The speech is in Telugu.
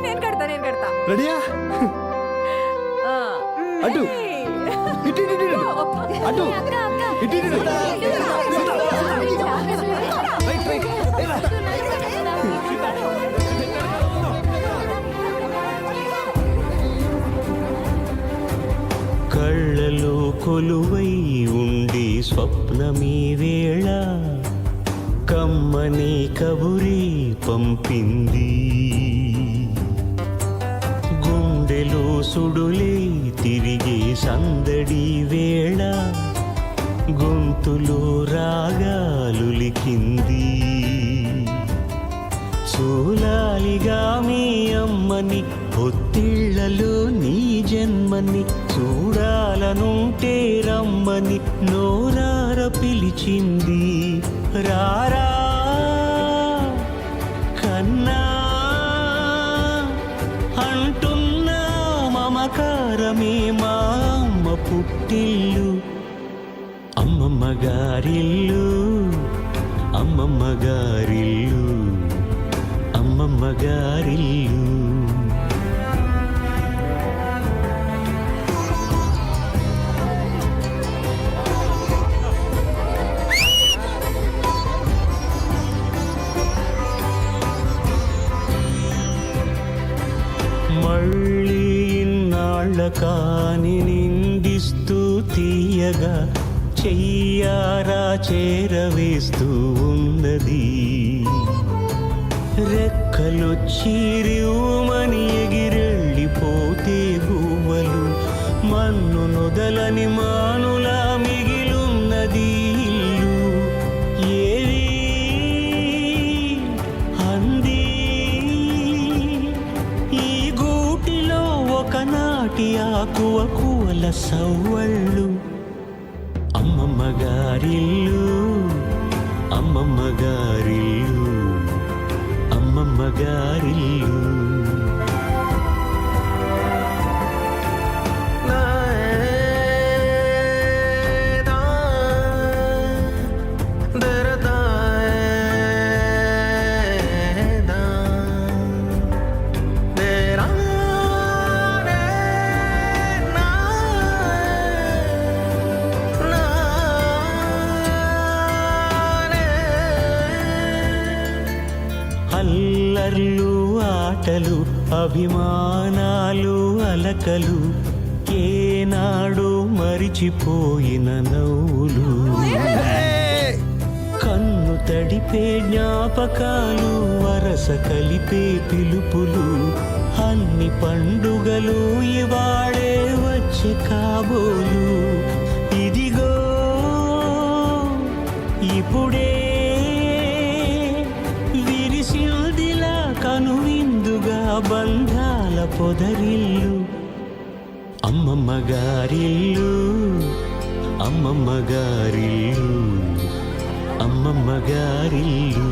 నేను కడతా రెడీయా? అటు ఇటు ఇటు ఇటు అటు ఇటు ఇటు రైట్ రైట్ కళ్ళలో కొలువై ఉండి స్వప్నమీ వేళ కమ్మని కబురి పంపింది. గుండెలో సుడులే తిరిగే సందడి వేళ గొంతులో రాగాలులికింది. చూలాలిగా మీ అమ్మని పొత్తిళ్లలో నీ జన్మని చూడాలనుంటే రమ్మని నోరార పిలిచింది. రారా కన్నా అంటున్నా మమకారమే మా అమ్మ పుట్టిల్లు. అమ్మమ్మ గారిల్లు అమ్మమ్మ గారిల్లు అమ్మమ్మ గారిల్లు. మళ్ళీ ఇన్నాళ్ళ కాని నిందిస్తూ తీయగా చెయ్యారా చేరవేస్తూ ఉన్నది. రెక్కలొచ్చి రివ్వుమని ఎగిరెళ్ళిపోతే గువ్వలు మన్ను నొదలని మానులా మిగిలున్నది ఇల్లు. ఏది అంది ఈ గూటిలో ఒకనాటి ఆకువకువల సవ్వళ్ళు. అమ్మమ్మ గారిల్లు అమ్మమ్మ గారిల్లు అమ్మమ్మ గారిల్లు. అల్లర్లు ఆటలు అభిమానాలు అలకలు ఏనాడు మరిచిపోయిన నవ్వులు కన్ను తడిపే జ్ఞాపకాలు వరస కలిపే పిలుపులు అన్ని పండుగలు ఇవాళే వచ్చే కాబోలు. ఇదిగో ఇప్పుడే విరిసిల్దిలా కనువిందుగా బంధాల పొదరిల్లు. అమ్మమ్మ గారిల్లు అమ్మమ్మ గారిల్లు అమ్మమ్మ గారిల్లు.